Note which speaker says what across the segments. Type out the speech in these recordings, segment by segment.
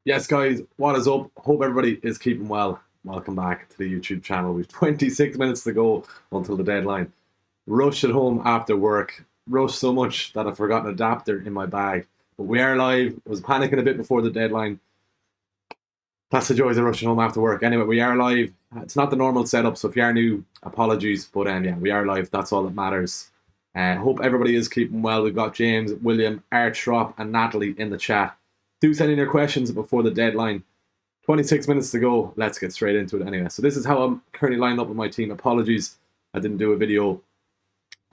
Speaker 1: Yes, guys, what is up? Hope everybody is keeping well. Welcome back to the YouTube channel. We've 26 minutes to go until the deadline. Rushed at home after work. Rushed so much that I forgot an adapter in my bag. But we are live. I was panicking a bit before the deadline. That's the joys of rushing home after work. Anyway, we are live. It's not the normal setup, so if you are new, apologies. But yeah, we are live. That's all that matters. Hope everybody is keeping well. We've got James, William, Archrop, and Natalie in the chat. Do send in your questions before the deadline. 26 minutes to go. Let's get straight into it anyway. So this is how I'm currently lined up with my team. Apologies, I didn't do a video,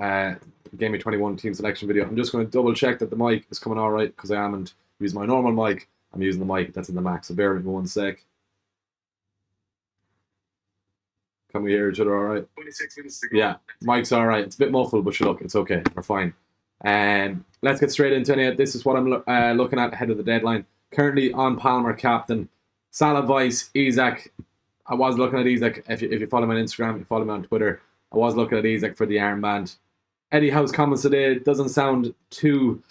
Speaker 1: GW21 team selection video. I'm just going to double check that the mic is coming all right because I haven't used my normal mic. I'm using the mic that's in the Mac, so bear with me one sec. Can we hear each other all right? 26 minutes to go. Yeah, mic's all right. It's a bit muffled, but look, it's okay. We're fine. Let's get straight into it. This is what I'm looking at ahead of the deadline. Currently on Palmer captain, Salah Vice, Isak. I was looking at Isak. If you follow me on Instagram, you follow me on Twitter. I was looking at Isak for the armband. Eddie Howe's comments today doesn't sound too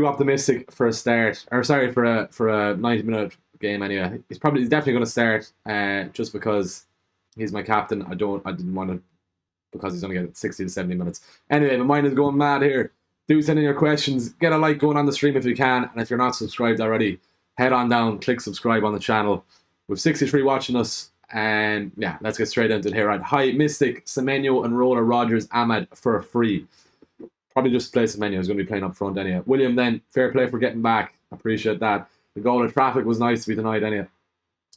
Speaker 1: optimistic for a start. Or sorry, for a 90-minute game anyway. He's definitely going to start just because he's my captain. I didn't want to, because he's only getting 60 to 70 minutes. Anyway, my mind is going mad here. Do send in your questions. Get a like going on the stream if you can. And if you're not subscribed already, head on down, click subscribe on the channel. We've 63 watching us. And yeah, let's get straight into it here. Right. Hi, Mystic, Semenyo, and Roller Rogers, Ahmed for free. Probably just play Semenyo. He's going to be playing up front anyway. William then, fair play for getting back. Appreciate that. The goal of traffic was nice to be tonight anyway.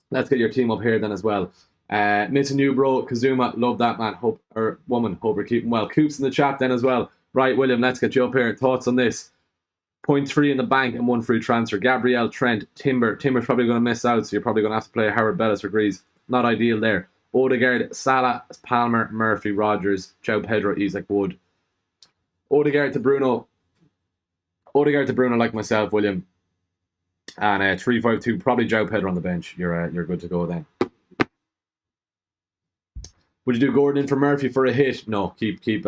Speaker 1: Let's get your team up here then as well. Missing you, bro. Kazuma, love that, man. Hope we're keeping well. Coops in the chat then as well. Right, William, let's get you up here. Thoughts on this? 0.3 in the bank and 1 free transfer. Gabriel, Trent, Timber. Timber's probably going to miss out, so you're probably going to have to play Howard Bellis or Grease. Not ideal there. Odegaard, Salah, Palmer, Murphy, Rogers, Joe Pedro, Isak, Wood. Odegaard to Bruno like myself, William. And 3-5-2, probably Joe Pedro on the bench. You're good to go then. Would you do Gordon in for Murphy for a hit? No, keep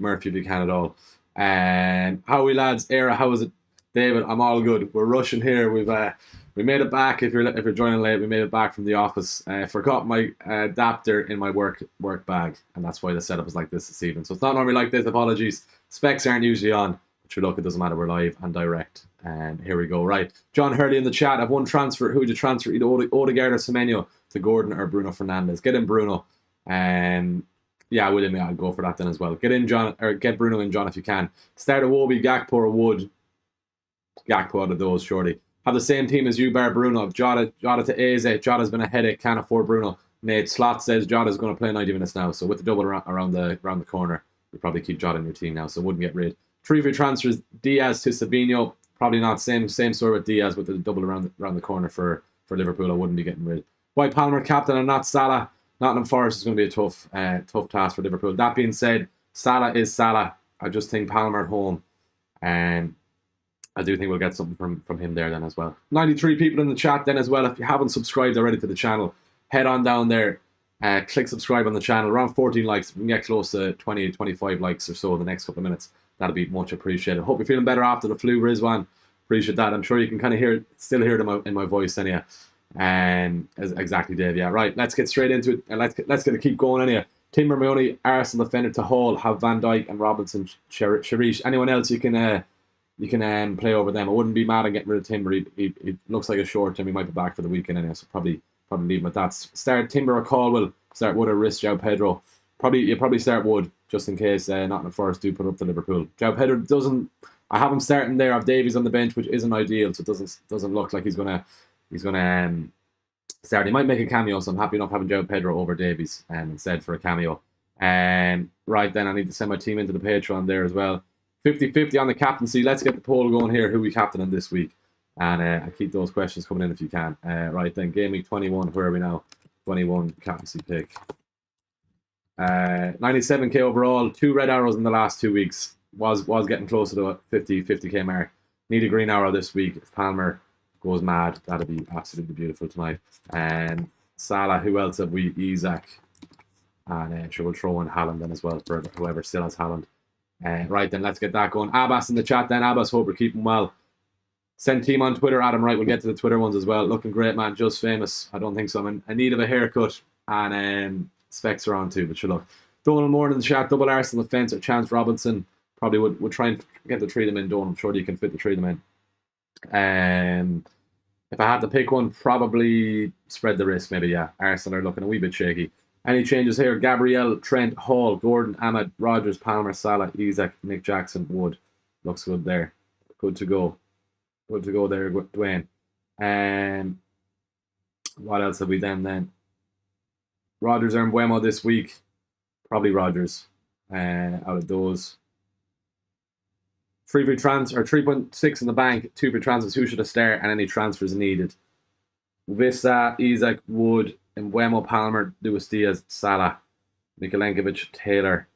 Speaker 1: Murphy if you can at all. How are we, lads? Era, how is it? David, I'm all good. We're rushing here. We made it back. If you're joining late, we made it back from the office. Forgot my adapter in my work bag, and that's why the setup is like this evening. So it's not normally like this. Apologies. Specs aren't usually on, but sure, look, it doesn't matter. We're live and direct. And here we go. Right, John Hurley in the chat. I've one transfer. Who would you transfer? Either Odegaard or Semenyo to Gordon or Bruno Fernandes. Get in Bruno. Yeah, William, I'll go for that then as well. Get in John, or get Bruno in John if you can. Start a Wobie, Gakpo or Wood. Gakpo out of those, surely. Have the same team as you, bar Bruno. I've Jota to Eze. Jota's been a headache. Can't afford Bruno. Nate Slot says Jota's going to play 90 minutes now. So with the double around the corner, you probably keep Jota in your team now. So wouldn't get rid. 3 free transfers. Diaz to Savinho. Probably not same story with Diaz with the double around the corner for Liverpool. I wouldn't be getting rid. Why Palmer captain and not Salah? Nottingham Forest is going to be a tough task for Liverpool. That being said, Salah is Salah. I just think Palmer at home, and I do think we'll get something from him there then as well. 93 people in the chat then as well. If you haven't subscribed already to the channel, head on down there, click subscribe on the channel. Around 14 likes. If we can get close to 20, 25 likes or so in the next couple of minutes, that'll be much appreciated. Hope you're feeling better after the flu, Rizwan. Appreciate that. I'm sure you can kind of still hear it in my voice anyhow. Exactly, Dave. Yeah, right. Let's get straight into it, and let's get to keep going anyway. Timber, my only Arsenal defender to Hall. Have Van Dijk and Robinson, Sharish. Anyone else you can play over them. I wouldn't be mad at getting rid of Timber. He looks like a short term. He might be back for the weekend anyway, so probably leave him at that. Start Timber or Caldwell. Start Wood or risk João Pedro. You probably start Wood just in case Nottingham Forest do put up to Liverpool. João Pedro doesn't. I have him starting there. I have Davies on the bench, which isn't ideal, so it doesn't look like he's gonna start. He might make a cameo, so I'm happy enough having Joe Pedro over Davies instead for a cameo. Right then, I need to send my team into the Patreon there as well. 50-50 on the captaincy. Let's get the poll going here. Who we captaining this week? And I keep those questions coming in if you can. Right then, game week 21. Where are we now? 21 captaincy pick. 97k overall. 2 red arrows in the last 2 weeks. Was getting closer to a 50k mark. Need a green arrow this week. If Palmer goes mad, that'll be absolutely beautiful tonight. And Salah, who else have we? Isak. And sure, we'll throw in Haaland then as well for whoever still has Haaland. Right then, let's get that going. Abbas in the chat then. Abbas, hope we're keeping well. Send team on Twitter, Adam Wright. We'll get to the Twitter ones as well. Looking great, man. Just famous. I don't think so. I'm in need of a haircut, and specs are on too, but sure, look. Donald Moore in the chat, double Arsenal defence or Chance Robinson. Probably would try and get the three of them in, Donald. I'm sure you can fit the three of them in. If I had to pick one, probably spread the risk, maybe, yeah. Arsenal are looking a wee bit shaky. Any changes here? Gabriel, Trent, Hall, Gordon, Ahmed, Rogers, Palmer, Salah, Isaac, Nick Jackson, Wood. Looks good there. Good to go. Good to go there, Dwayne. What else have we done? Rogers or Mbuemo this week? Probably Rogers out of those. 3 free transfer, or 3.6 in the bank, 2 free transfers. Who should I start? And any transfers needed? Vista, Isaac, Wood, Mbuemo, Palmer, Luis Diaz, Salah, Mikulenkovic, Taylor.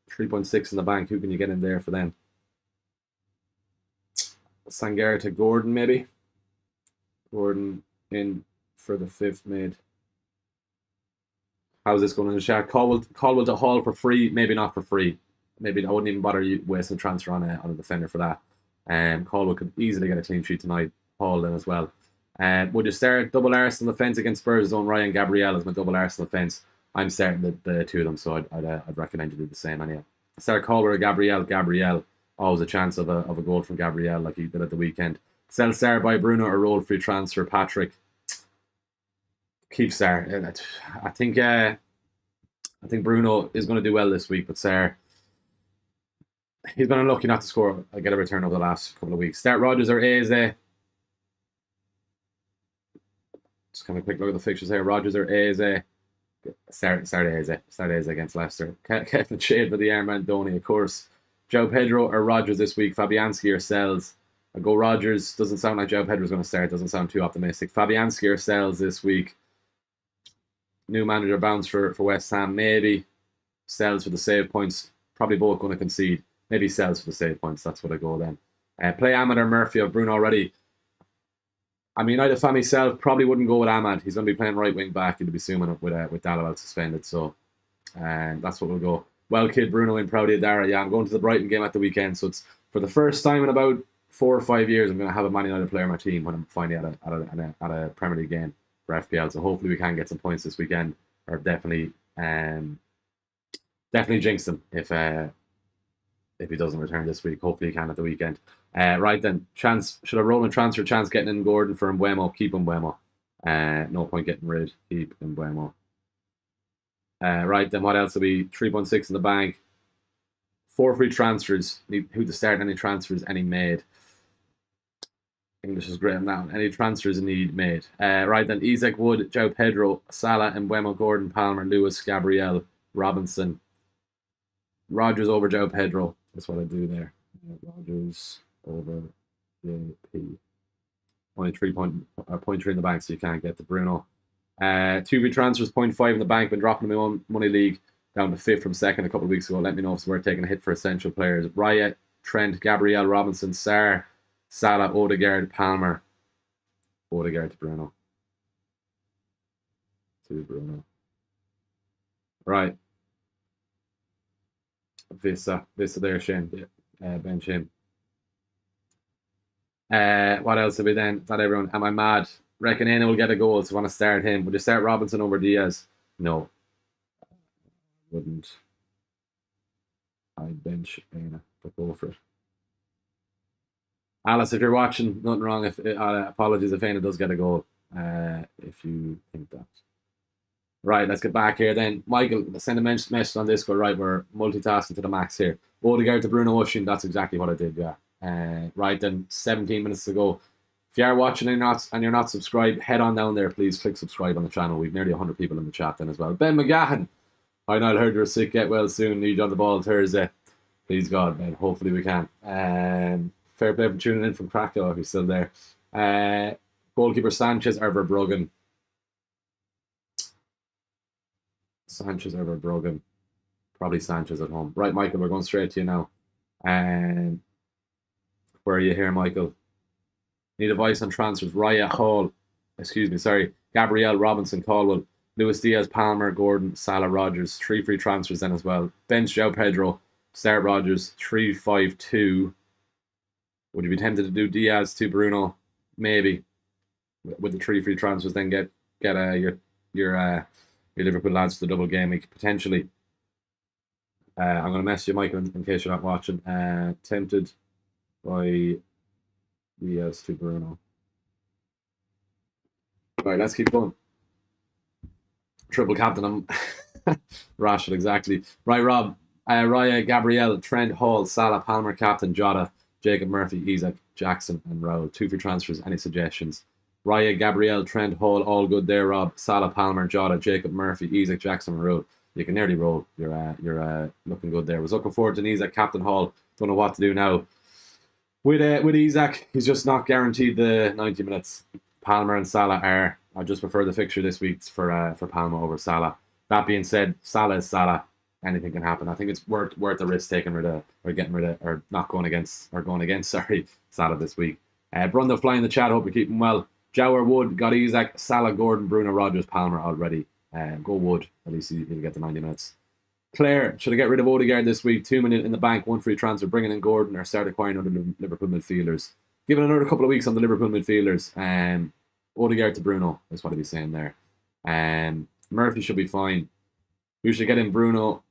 Speaker 1: 3.6 in the bank. Who can you get in there for them? Sangare to Gordon, maybe. Gordon in for the 5th mid. How's this going in the chat? Caldwell to Hall for free, maybe not for free. Maybe I wouldn't even bother wasting a transfer on a defender for that. Caldwell could easily get a clean sheet tonight. Hall then as well. Would you start double Arsenal defence against Spurs? Zone Ryan Gabriel as my double Arsenal defence. I'm starting the two of them, so I'd recommend you do the same. Anyway, start Caldwell or Gabriel. Always a chance of a goal from Gabriel like he did at the weekend. Sell Sarr by Bruno or roll free transfer Patrick. Keep Sarr. I think Bruno is going to do well this week, but Sarr, he's been unlucky not to score. I get a return over the last couple of weeks. Start Rogers or Eze. Just kind of a quick look at the fixtures here. Rogers or Eze. Start Eze. Start Eze against Leicester. Kevin Shade for the Armandoni, of course. Joe Pedro or Rogers this week. Fabianski or Sells. I'll go Rogers. Doesn't sound like Joe Pedro's going to start. Doesn't sound too optimistic. Fabianski or Sells this week. New manager bounce for West Ham. Maybe Sells for the save points. Probably both going to concede. Maybe Sells for the save points. That's what I go then. Play Ahmed or Murphy. I've Bruno already. I mean, United fan myself probably wouldn't go with Ahmed. He's going to be playing right wing back. He'll be assuming with Dalwell suspended. So that's what we'll go. Well, kid, Bruno in proud of Dara. Yeah, I'm going to the Brighton game at the weekend. So it's for the first time in about 4 or 5 years, I'm going to have a Man United player on my team when I'm finally at a Premier League game for FPL. So hopefully we can get some points this weekend, or definitely jinx him if he doesn't return this week. Hopefully he can at the weekend. Right then, Chance, should I roll and transfer? Chance getting in Gordon for Mbuemo. Keep Mbuemo. No point getting rid. Keep Mbuemo. Right then, what else will be? 3.6 in the bank. 4 free transfers. Who to start? Any transfers? Any made? English is great now. Any transfers need made? Right then, Isaac, Wood, Joe Pedro, Salah, Mbuemo, Gordon, Palmer, Lewis, Gabriel, Robinson. Rogers over Joe Pedro. That's what I do there. Rogers over JP. Only 0.3 in the bank, so you can't get the Bruno. 2 free transfers, 0.5 in the bank. Been dropping my own money league down to 5th from 2nd a couple of weeks ago. Let me know if it's worth taking a hit for essential players. Raya, Trent, Gabriel, Robinson, Sarr, Salah, Odegaard, Palmer. Odegaard to Bruno. To Bruno. Right. Vista there, Shane. Bench him. What else have we then? Not everyone. Am I mad? Reckon Aina will get a goal, so want to start him. Would you start Robinson over Diaz? No. Wouldn't. I'd bench Aina, but go for it. Alice, if you're watching, nothing wrong. If apologies if Aina does get a goal. If you think that. Right, let's get back here then. Michael, send a message on Discord. Right, we're multitasking to the max here. Odegaard to Bruno Ushin, that's exactly what I did, yeah. Right then, 17 minutes to go. If you are watching and you're not subscribed, head on down there, please. Click subscribe on the channel. We've nearly 100 people in the chat then as well. Ben McGahan. I know I heard you're sick. Get well soon. Need you on the ball Thursday. Please God, Ben. Hopefully we can. Fair play for tuning in from Krakow if you're still there. Goalkeeper Sanchez or Verbruggen. Sanchez or Verbruggen. Probably Sanchez at home. Right, Michael, we're going straight to you now. Where are you here, Michael? Need advice on transfers. Raya, Hall. Gabriel, Robinson, Caldwell, Luis Diaz, Palmer, Gordon, Salah, Rogers. 3 free transfers then as well. Bench Joe Pedro. Start Rogers. 3-5-2. Would you be tempted to do Diaz to Bruno? Maybe with the 3 free transfers, then get your Liverpool lads for the double game week potentially. I'm going to mess you, Michael, in case you're not watching. Tempted by Diaz to Bruno. Right, let's keep going. Triple captain. I'm Rashford, exactly. Right, Rob. Raya, Gabriel, Trent, Hall, Salah, Palmer, captain, Jota, Jacob Murphy, Isaac, Jackson, and Raul. 2 free transfers. Any suggestions? Raya, Gabriel, Trent, Hall, all good there, Rob. Salah, Palmer, Jota, Jacob Murphy, Isaac, Jackson, and Raul. You can nearly roll. You're looking good there. Was looking forward to Isaac, captain Hall. Don't know what to do now. With Isaac, he's just not guaranteed the 90 minutes. Palmer and Salah are. I just prefer the fixture this week for Palmer over Salah. That being said, Salah is Salah. Anything can happen. I think it's worth the risk taking not going against sorry, Salah this week. Brundo fly in the chat. Hope you're keeping well. Jower Wood got Isaac, Salah, Gordon, Bruno, Rogers, Palmer already. Go Wood. At least he'll get the 90 minutes. Claire, should I get rid of Odegaard this week? 2 million in the bank, 1 free transfer, bringing in Gordon, or start acquiring other Liverpool midfielders? Give it another couple of weeks on the Liverpool midfielders. Odegaard to Bruno is what I'd be saying there. Murphy should be fine. We should get in Bruno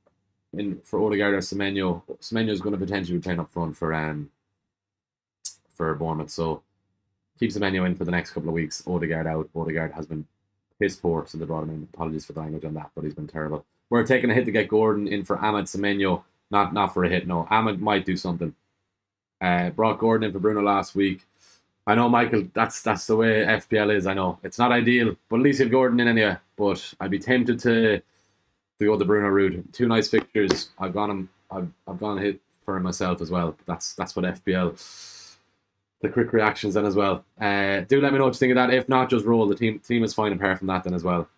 Speaker 1: in for Odegaard or Semenyo. Semenyo is going to potentially be playing up front for Bournemouth, so keep Semenyo in for the next couple of weeks. Odegaard out. Odegaard has been piss poor since they brought him in. Apologies for the language on that, but he's been terrible. We're taking a hit to get Gordon in for Ahmed Semenyo. Not for a hit, no. Ahmed might do something. Brought Gordon in for Bruno last week. I know, Michael, that's the way FPL is. I know it's not ideal, but at least you have Gordon in anyway. But I'd be tempted to go the Bruno route. 2 nice fixtures. I've gone a hit for him myself as well. But that's what FPL. The quick reactions then as well. Do let me know what you think of that. If not, just roll. The team is fine apart from that then as well.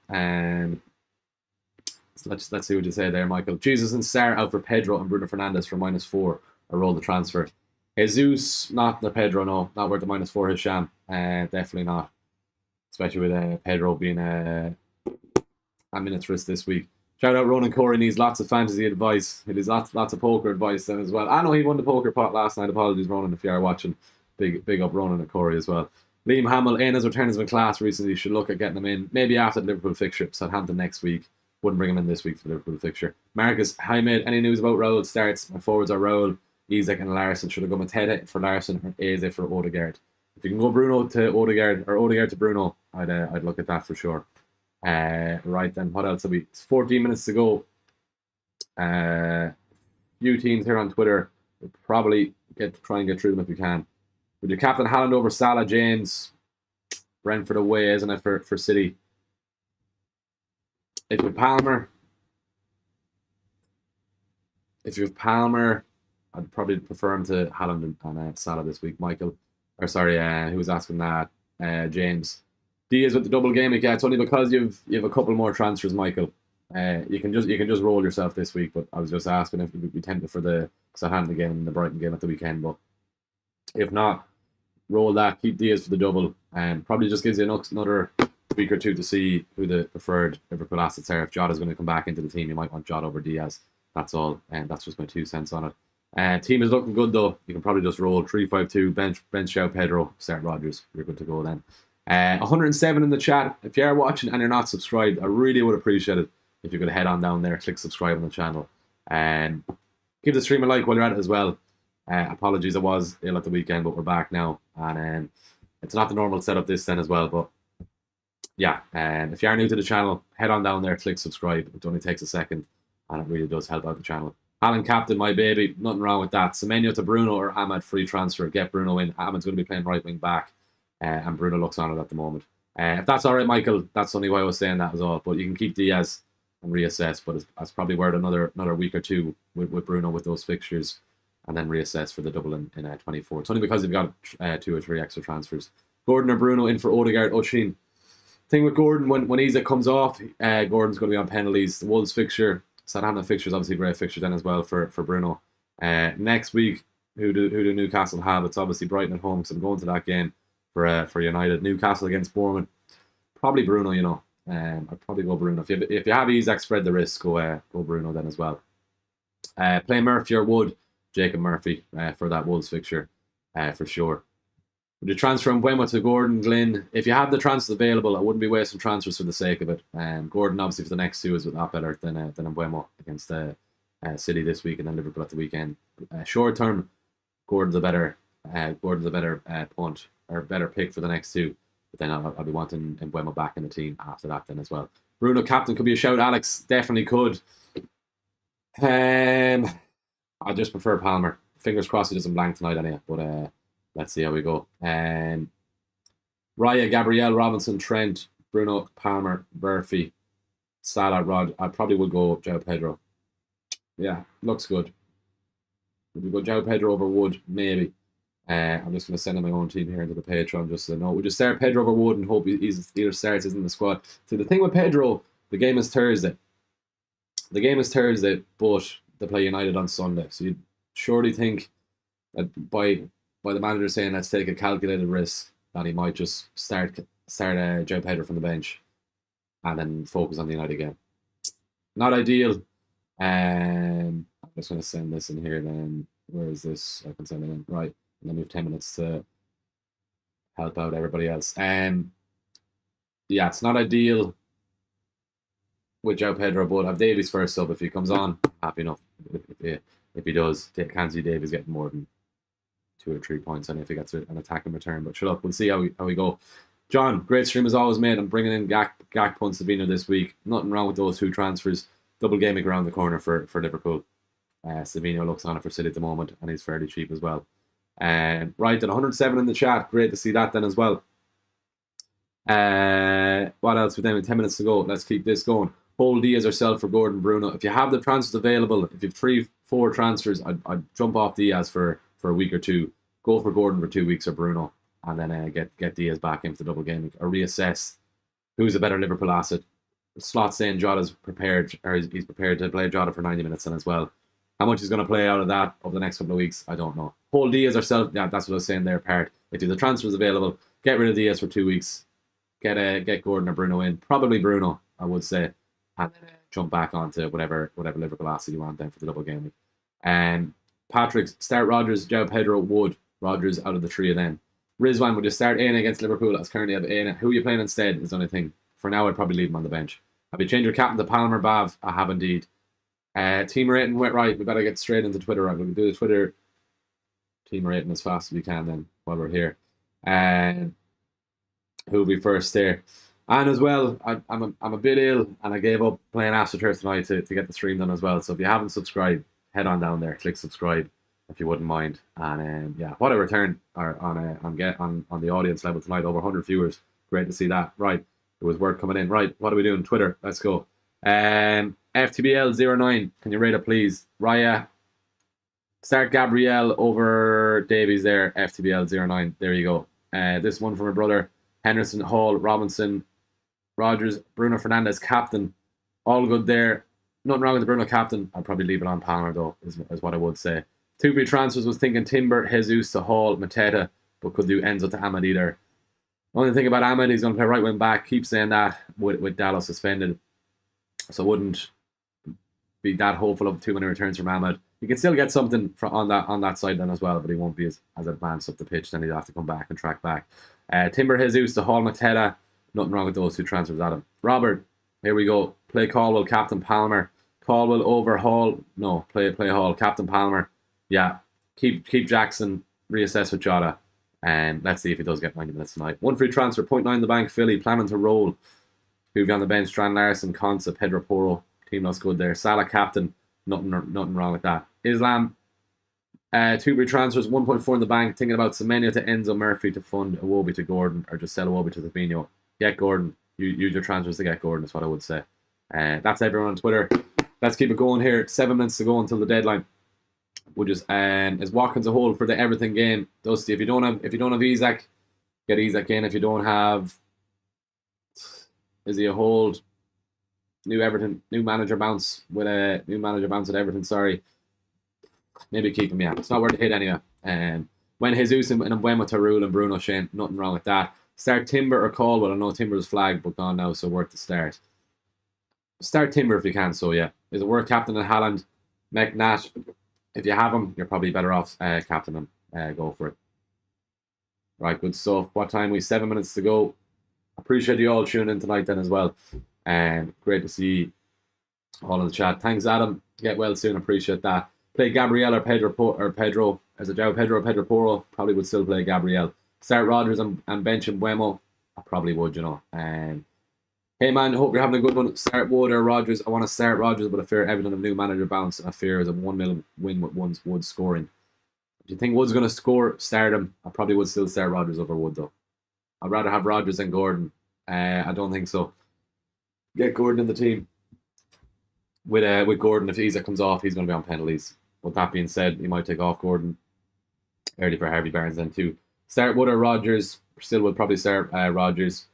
Speaker 1: So let's see what you say there, Michael. Jesus and Sarr out for Pedro and Bruno Fernandes for -4. I roll the transfer. Jesus, not the Pedro, no. Not worth the -4, his sham. Definitely not. Especially with Pedro being a minute's risk this week. Shout out Ronan Corey, needs lots of fantasy advice. He needs lots of poker advice then as well. I know he won the poker pot last night. Apologies, Ronan, if you are watching. Big up Ronan and Corey as well. Liam Hamill, Aina's return has been class recently. Should look at getting him in. Maybe after the Liverpool fixture. Southampton next week. Wouldn't bring him in this week for the Liverpool fixture. Marcus, hi mate. Any news about Raul starts? My forwards are Raul, Isaac and Larson. Should I go Mateta for Larson or Eze for Odegaard? If you can go Bruno to Odegaard or Odegaard to Bruno, I'd look at that for sure. Right then, what else have we? It's 14 minutes to go. Few teams here on Twitter. We'll probably try and get through them if we can. Would you captain Haaland over Salah, James? Brentford away, isn't it, for City? If you have Palmer, I'd probably prefer him to Haaland and Salah this week. Michael, or sorry, who was asking that? James. Diaz with the double game week. Yeah, it's only because you have a couple more transfers, Michael. You can just roll yourself this week. But I was just asking if you'd be tempted for the Southampton game and the Brighton game at the weekend. But if not, roll that. Keep Diaz for the double, and probably just gives you another week or two to see who the preferred Liverpool assets are. If Jota's going to come back into the team, you might want Jota over Diaz. That's all, and that's just my 2 cents on it. Team is looking good though. You can probably just roll 3-5-2, bench João Pedro, start Rodgers. You're good to go then. 107 in the chat. If you are watching and you're not subscribed, I really would appreciate it if you could head on down there, click subscribe on the channel, and give the stream a like while you're at it as well. Apologies, I was ill at the weekend, but we're back now, and it's not the normal setup this then as well, but yeah, if you are new to the channel, head on down there, click subscribe. It only takes a second, and it really does help out the channel. Alan captain, my baby, nothing wrong with that. Semenyo to Bruno or Ahmed, free transfer. Get Bruno in. Ahmed's going to be playing right wing back, and Bruno looks on it at the moment. If that's all right, Michael, that's only why I was saying that as all. But you can keep Diaz and reassess, but it's probably worth another week or two with Bruno with those fixtures, and then reassess for the double in 24. It's only because you've got 2 or 3 extra transfers. Gordon or Bruno in for Odegaard. O'Sheen. Thing with Gordon, when Isaac comes off, Gordon's going to be on penalties. The Wolves fixture, Southampton fixture is obviously a great fixture then as well for Bruno. Next week, who do Newcastle have? It's obviously Brighton at home, so I'm going to that game for United. Newcastle against Bournemouth. Probably Bruno, you know. I'd probably go Bruno. If you have Isaac, spread the risk, go Bruno then as well. Play Murphy or Wood, Jacob Murphy for that Wolves fixture. for sure. Would you transfer Mbeumo to Gordon, Glynn? If you have the transfers available, I wouldn't be wasting transfers for the sake of it. Gordon, obviously, for the next two is a lot better than Mbeumo against City this week and then Liverpool at the weekend. Short term, Gordon's a better punt or better pick for the next two. But then I'll be wanting Mbeumo back in the team after that then as well. Bruno captain could be a shout. Alex definitely could. I just prefer Palmer. Fingers crossed he doesn't blank tonight anyway. But let's see how we go. Raya, Gabriel, Robinson, Trent, Bruno, Palmer, Murphy, Salah, Rod. I probably would go João Pedro. Yeah, looks good. Would we go João Pedro over Wood? Maybe. I'm just going to send in my own team here into the Patreon just so know. We'll just start Pedro over Wood and hope he's either starts is in the squad. See, the thing with Pedro, the game is Thursday. But they play United on Sunday. So you'd surely think that by the manager saying let's take a calculated risk that he might just start João Pedro from the bench and then focus on the United game. Not ideal. I'm just going to send this in here then. Where is this? I can send it in. Right. And then we have 10 minutes to help out everybody else. Yeah, it's not ideal with João Pedro, but I've Davies first sub. If he comes on, happy enough. If he does, can't see Davies getting more than 2 or 3 points, and if he gets an attack in return. But shut up, we'll see how we go. John, great stream as always, mate. I'm bringing in Gakpo and Savino this week. Nothing wrong with those two transfers. Double gaming around the corner for Liverpool. Savino looks on it for City at the moment, and he's fairly cheap as well. Right, then 107 in the chat. Great to see that then as well. What else? With them 10 minutes to go. Let's keep this going. Hold Diaz or sell for Gordon Bruno. If you have the transfers available, if you have 3-4 transfers, I'd jump off Diaz for a week or two. Go for Gordon for 2 weeks or Bruno, and then get Diaz back into the double gaming or reassess who's a better Liverpool asset. Slot saying Jota's prepared, or he's prepared to play Jota for 90 minutes then as well. How much he's going to play out of that over the next couple of weeks, I don't know. Hold Diaz or sell. Yeah, that's what I was saying there, part. If you have the transfers available, get rid of Diaz for 2 weeks. Get Gordon or Bruno in. Probably Bruno, I would say. And then jump back onto whatever Liverpool asset you want then for the double game week. Patrick, start Rodgers, João Pedro, Wood. Rodgers out of the three of them. Rizwan, would you start Aina against Liverpool? As currently have Aina. Who are you playing instead is the only thing. For now, I'd probably leave him on the bench. Have you changed your captain to Palmer, Bav? I have indeed. Team rating went right. We better get straight into Twitter. Right, we'll do the Twitter team rating as fast as we can then while we're here. Who'll be first there? And as well, I'm a bit ill and I gave up playing AstroTurf tonight to get the stream done as well. So if you haven't subscribed, head on down there, click subscribe if you wouldn't mind. And yeah, what a return on the audience level tonight, over 100 viewers. Great to see that. Right, it was work coming in. Right, what are we doing? Twitter, let's go. FTBL09, can you rate it please? Raya, start Gabriel over Davies there. FTBL09, there you go. This one from my brother. Henderson, Hall, Robinson, Rodgers, Bruno Fernandes, captain. All good there. Nothing wrong with the Bruno captain. I'd probably leave it on Palmer though, is what I would say. 2 free transfers was thinking Timber, Jesus to Hall, Mateta, but could do Enzo to Ahmed either. Only thing about Ahmed, he's going to play right wing back. Keep saying that with Dallas suspended. So I wouldn't be that hopeful of too many returns from Ahmed. You can still get something on that side then as well, but he won't be as advanced up the pitch. Then he'll have to come back and track back. Timber, Jesus to Hall, Mateta. Nothing wrong with those two transfers, Adam. Robert, here we go. Play Caldwell, Captain Palmer. Caldwell over Hall. No, play Hall. Captain Palmer. Yeah. Keep Jackson. Reassess with Jota. And let's see if he does get 90 minutes tonight. 1 free transfer, 0.9 in the bank. Philly planning to roll. Who've on the bench? Strand Larson, Consa, Pedro Porro. Team looks good there. Salah captain. Nothing wrong with that. Islam. 2 free transfers, 1.4 in the bank. Thinking about Semenyo to Enzo, Murphy to fund Iwobi to Gordon, or just sell Iwobi to Savino. Get Gordon. Use your transfers to get Gordon, is what I would say. That's everyone on Twitter. Let's keep it going here. 7 minutes to go until the deadline. We'll just is Watkins a hold for the everything game. Dusty, if you don't have Isak, get Isak in. If you don't have, is he a hold? New manager bounce at Everton. Sorry, maybe keep him. Yeah, it's not worth a hit anyway. When Jesus and Mbeumo to rule and Bruno Shane, nothing wrong with that. Start Timber or Caldwell. I know Timber's flagged but gone now, so worth the start. Start Timber if you can. So yeah, is it worth captain in Haaland? McNash, if you have him, you're probably better off captain him. Go for it. Right, good stuff. What time? We 7 minutes to go. Appreciate you all tuning in tonight then as well. And great to see all in the chat. Thanks, Adam. Get well soon. Appreciate that. Play Gabriel or Pedro. As a João Pedro or Pedro Porro. Probably would still play Gabriel. Start Rodgers and bench and Buemo. I probably would, you know. Hey man, hope you're having a good one. Start Wood or Rodgers. I want to start Rodgers, but I fear Everton have new manager bounce. I fear is a 1-0 win with Wood scoring. If you think Wood's going to score, start him. I probably would still start Rodgers over Wood though. I'd rather have Rodgers than Gordon. I don't think so. Get Gordon in the team. With Gordon, if Isak comes off, he's going to be on penalties. With that being said, you might take off Gordon early for Harvey Barnes then too. Start Wood or Rodgers. Still would probably start Rodgers.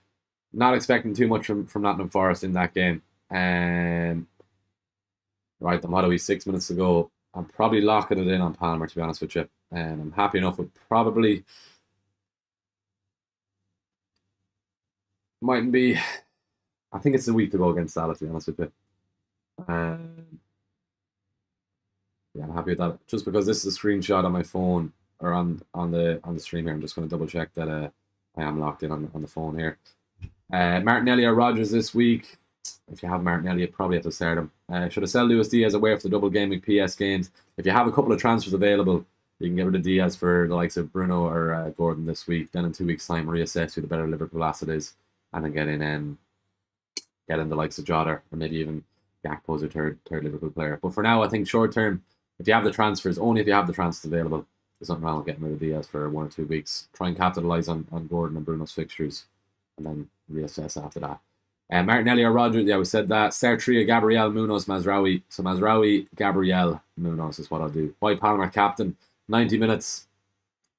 Speaker 1: Not expecting too much from Nottingham Forest in that game. Right, the motto is 6 minutes to go. I'm probably locking it in on Palmer, to be honest with you. And I'm happy enough with probably mightn't be. I think it's a week to go against Salah, to be honest with you. Yeah, I'm happy with that. Just because this is a screenshot on my phone or on the stream here, I'm just going to double check that I am locked in on the phone here. Martinelli or Rodgers this week. If you have Martinelli, you probably have to start him. Should I sell Luis Diaz away for the double game week PS games? If you have a couple of transfers available, you can get rid of Diaz for the likes of Bruno or Gordon this week. Then in 2 weeks' time, reassess who the better Liverpool asset is, and then get in the likes of Jota or maybe even Gakpo's a third Liverpool player. But for now, I think short term, if you have the transfers, only if you have the transfers available, there's nothing wrong with getting rid of Diaz for 1 or 2 weeks. Try and capitalise on Gordon and Bruno's fixtures, and then reassess after that. Martinelli or Rodgers, yeah, we said that. Start trio, Gabriel, Munoz, Mazraoui. So Mazraoui, Gabriel, Munoz is what I'll do. White Palmer, captain, 90 minutes.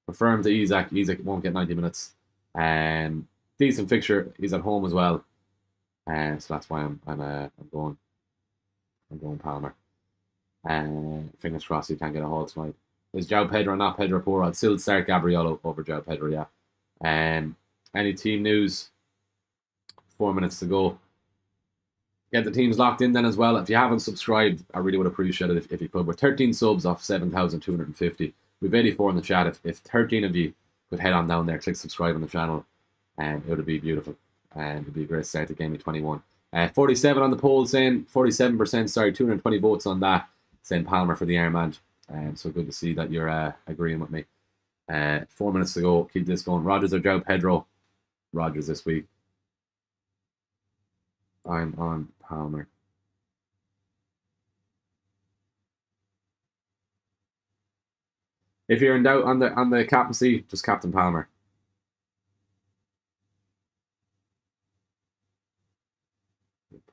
Speaker 1: Prefer him to Isak. Isak won't get 90 minutes. Decent fixture. He's at home as well. So that's why I'm going Palmer. Fingers crossed he can't get a haul tonight. Is João Pedro not Pedro Porro? I'd still start Gabriel over João Pedro, yeah. Any team news? 4 minutes to go. Get the teams locked in then as well. If you haven't subscribed, I really would appreciate it if you could. We're 13 subs off 7,250. We've 84 in the chat. If 13 of you could head on down there, click subscribe on the channel, and it would be beautiful. And it would be a great start to Game Week 21. 47 on the poll saying, 47%, sorry, 220 votes on that, saying Palmer for the armband. So good to see that you're agreeing with me. 4 minutes to go. Keep this going. Rodgers or João Pedro? Rodgers this week. I'm on Palmer. If you're in doubt on the captaincy, just Captain Palmer.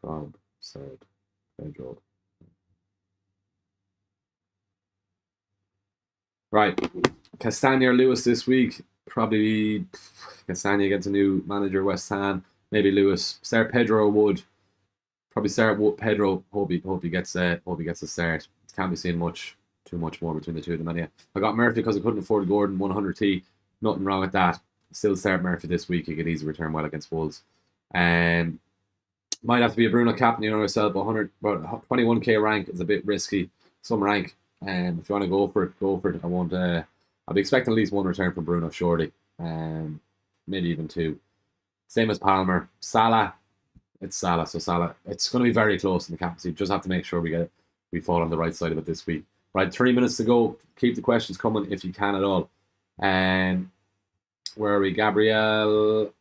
Speaker 1: Prob said Pedro. Right, Castagna or Lewis this week. Probably Castagna gets a new manager, West Ham. Maybe Lewis. Start Pedro or Wood. Probably start Pedro. Hope he gets a start. Can't be seeing too much more between the two of them. Anyway, I got Murphy because I couldn't afford Gordon 100t. Nothing wrong with that. Still start Murphy this week. He could easily return well against Wolves. Might have to be a Bruno captain, you know yourself. 21k rank is a bit risky. Some rank. If you want to go for it. I won't. I'll be expecting at least 1 return from Bruno shortly. Maybe even 2. Same as Palmer. Salah. It's Salah. So Salah. It's going to be very close in the captaincy. Just have to make sure we fall on the right side of it this week. Right, 3 minutes to go. Keep the questions coming if you can at all. Where are we? Gabriel.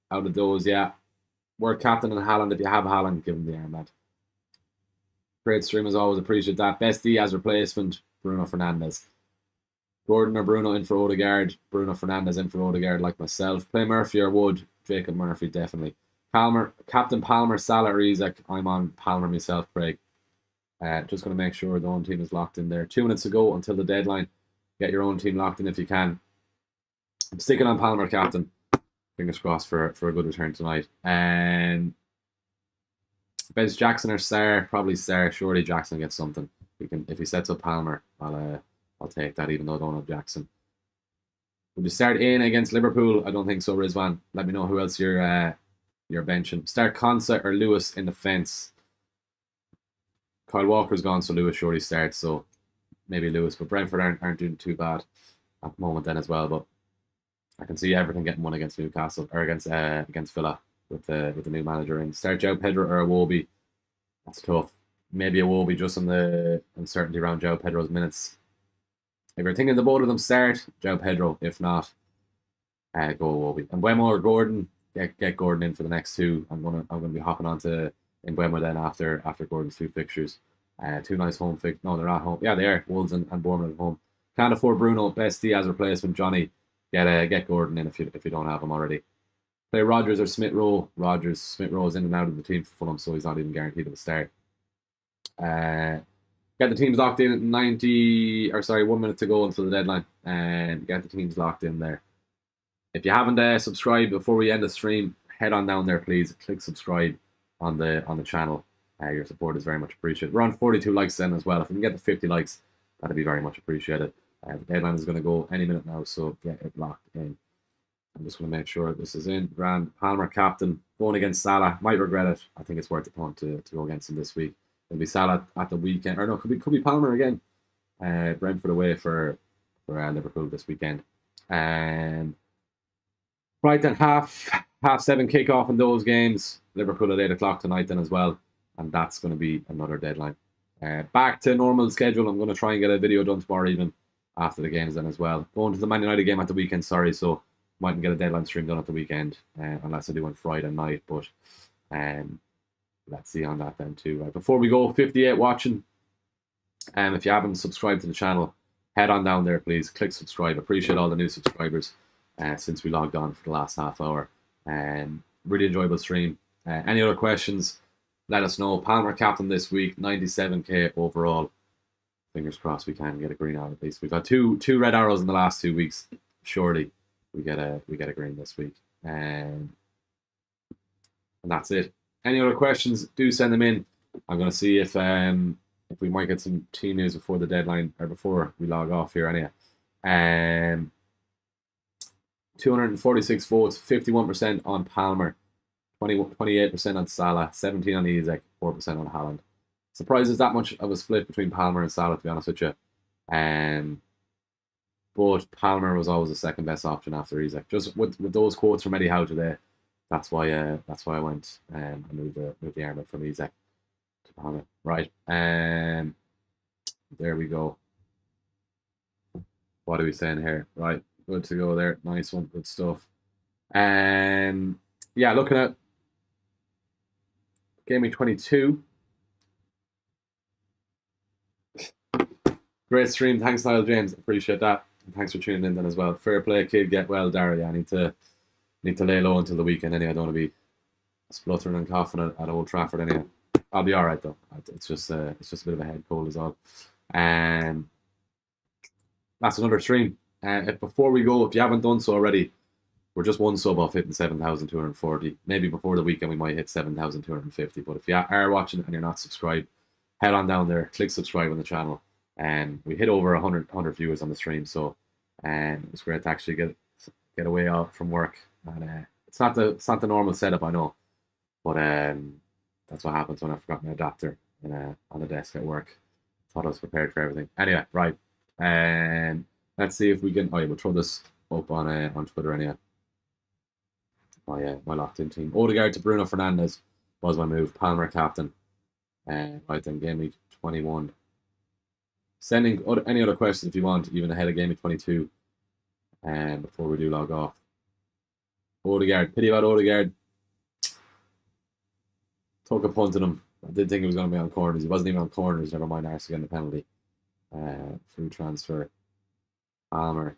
Speaker 1: Out of those, yeah. We're captain and Haaland. If you have Haaland, give him the armband. Great stream as always. Appreciate that. Best Diaz replacement, Bruno Fernandes. Gordon or Bruno in for Odegaard. Bruno Fernandes in for Odegaard, like myself. Play Murphy or Wood. Jacob Murphy, definitely. Captain Palmer, Salah or Isak. I'm on Palmer myself, Craig. Just going to make sure the own team is locked in there. 2 minutes to go until the deadline. Get your own team locked in if you can. I'm sticking on Palmer, captain. Fingers crossed for a good return tonight. Bench Jackson or Sarr? Probably Sarr. Surely Jackson gets something. If he sets up Palmer, I'll take that, even though I don't have Jackson. Would you start in against Liverpool? I don't think so, Rizwan. Let me know who else you're benching. Start Konsa or Lewis in the fence. Kyle Walker's gone, so Lewis surely starts. So maybe Lewis, but Brentford aren't doing too bad at the moment then as well. But I can see everything getting won against Newcastle or against Villa with the new manager in. Start Joe Pedro or Iwobi. That's tough. Maybe Iwobi just on the uncertainty around Joe Pedro's minutes. If you're thinking the both of them start, Joe Pedro. If not, go Iwobi. And Mbeumo or Gordon, get Gordon in for the next two. I'm gonna be hopping onto Mbeumo then after Gordon's two fixtures. Two nice home fix. No, they're at home. Yeah, they are. Wolves and Bournemouth at home. Can't afford Bruno. Best Diaz replacement. Johnny, get Gordon in if you don't have him already. Play Rodgers or Smith Rowe. Smith Rowe is in and out of the team for Fulham, so he's not even guaranteed to start. Get the teams locked in at 1 minute to go until the deadline, and get the teams locked in there. If you haven't subscribed before we end the stream, head on down there, please. Click subscribe on the channel. Your support is very much appreciated. We're on 42 likes then as well. If we can get to 50 likes, that'd be very much appreciated. The deadline is going to go any minute now, so get it locked in. I'm just going to make sure this is in. Grand Palmer captain going against Salah. Might regret it. I think it's worth the punt to go against him this week. It'll be Salah at the weekend, or no, could be Palmer again. Brentford away for Liverpool this weekend. Right then, half 7 kickoff in those games. Liverpool at 8 o'clock tonight then as well, and that's going to be another deadline. Back to normal schedule. I'm going to try and get a video done tomorrow evening after the games then as well. Going to the Man United game at the weekend, so mightn't get a deadline stream done at the weekend unless I do on Friday night, but let's see on that then too. Right, before we go, 58 watching. If you haven't subscribed to the channel, head on down there, please. Click subscribe. Appreciate all the new subscribers since we logged on for the last half hour. Really enjoyable stream. Any other questions, let us know. Palmer captain this week, 97k overall. Fingers crossed we can get a green arrow at least. We've had two red arrows in the last 2 weeks. Surely we get a green this week. And that's it. Any other questions, do send them in. I'm going to see if we might get some team news before the deadline, or before we log off here anyway. 246 votes, 51% on Palmer, 28% on Salah, 17% on Isaac, 4% on Haaland. Surprised there's that much of a split between Palmer and Salah, to be honest with you. But Palmer was always the second best option after Isaac. Just with those quotes from Eddie Howe today, that's why I went and moved the arm from Isaac to Palmer. Right. There we go. What are we saying here? Right. Good to go there. Nice one. Good stuff. Yeah, looking at Game Week 22. Great stream. Thanks, Niall James. Appreciate that. And thanks for tuning in then as well. Fair play, kid. Get well, Dara. Yeah, I need to lay low until the weekend anyway. I don't want to be spluttering and coughing at Old Trafford anyway. I'll be all right though. It's just a bit of a head cold is all. That's another stream. Before we go, if you haven't done so already, we're just one sub off hitting 7,240. Maybe before the weekend we might hit 7,250. But if you are watching and you're not subscribed, head on down there, click subscribe on the channel. And we hit over 100 viewers on the stream, so it's great to actually get away out from work. And it's not the normal setup, I know, but that's what happens when I forgot my adapter on the desk at work. Thought I was prepared for everything. Anyway, right. Let's see if we can. Oh yeah, we'll throw this up on Twitter anyway. My locked in team. Odegaard to Bruno Fernandes was my move. Palmer captain. Right then, Game Week 21. Sending any other questions if you want, even ahead of Game Week 22. Before we do log off. Odegaard. Pity about Odegaard. Took a punt on him. I did think he was going to be on corners. He wasn't even on corners. Never mind Arsenal getting the penalty. Free transfer. Palmer.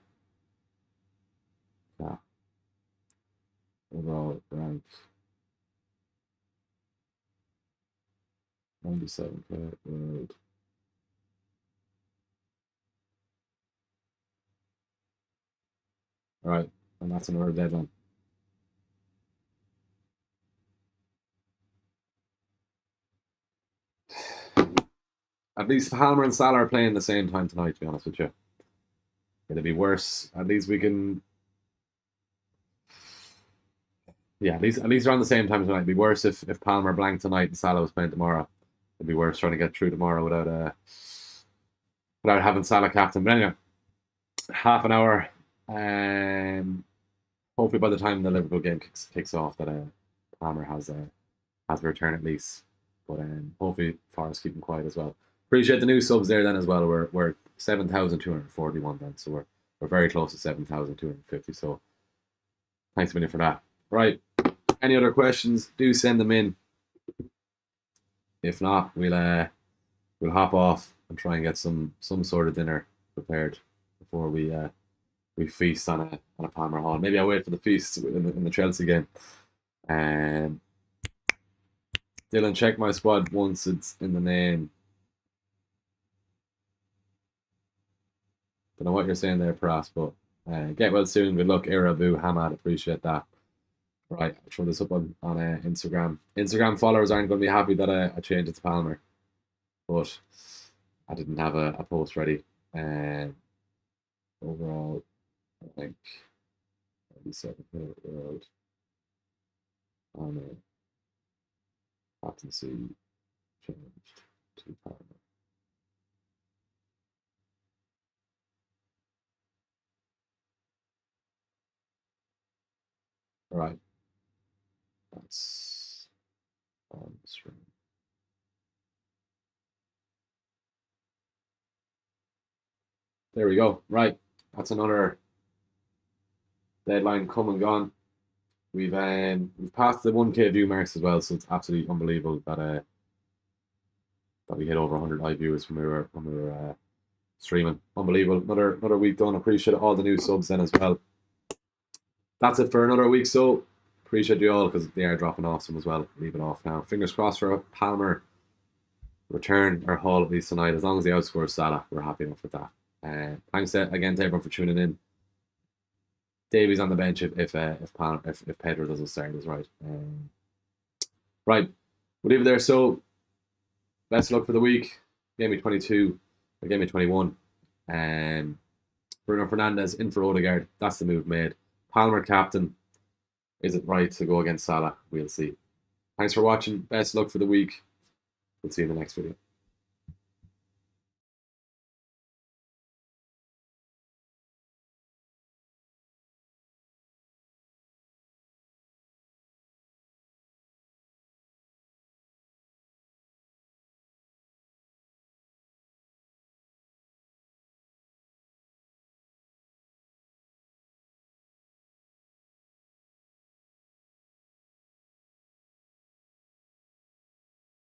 Speaker 1: Yeah. Overall rank. 97k world. All right, and that's another deadline. At least Palmer and Salah are playing the same time tonight, to be honest with you. It'll be worse. At least we can. Yeah, at least around the same time tonight. It'd be worse if Palmer blanked tonight and Salah was playing tomorrow. It'd be worse trying to get through tomorrow without having Salah captain. But anyway, half an hour. hopefully by the time the Liverpool game kicks off, that Palmer has a return at least. But hopefully Forest keep him quiet as well. Appreciate the new subs there then as well. We're 7,241 then, so we're very close to 7,250. So thanks a million for that. Right. Any other questions? Do send them in. If not, we'll hop off and try and get some sort of dinner prepared before we feast on a Palmer Hall. Maybe I'll wait for the feast in the Chelsea game. Dylan, check my squad once it's in the name. Don't know what you're saying there, Pras, but get well soon. Good luck, Irabu, Hamad. Appreciate that. Right, I'll throw this up on Instagram. Instagram followers aren't going to be happy that I changed it to Palmer, but I didn't have a post ready. Overall, I think 37th world on captaincy changed to Palmer. All right, that's on the screen. There we go. Right, that's another deadline come and gone. We've passed the 1K view marks as well, so it's absolutely unbelievable that we hit over 100 live viewers when we were streaming. Unbelievable. Another week done. Appreciate all the new subs then as well. That's it for another week. So appreciate you all because they are dropping off some as well. Leaving off now. Fingers crossed for a Palmer return or haul at least tonight. As long as they outscore Salah, we're happy enough with that. Thanks again to everyone for tuning in. Davies on the bench if Pedro doesn't start is right. Right, we'll leave it there. So best of luck for the week. Game week 22 or game week 21. Bruno Fernandes in for Odegaard. That's the move made. Palmer captain. Is it right to go against Salah? We'll see. Thanks for watching. Best of luck for the week. We'll see you in the next video.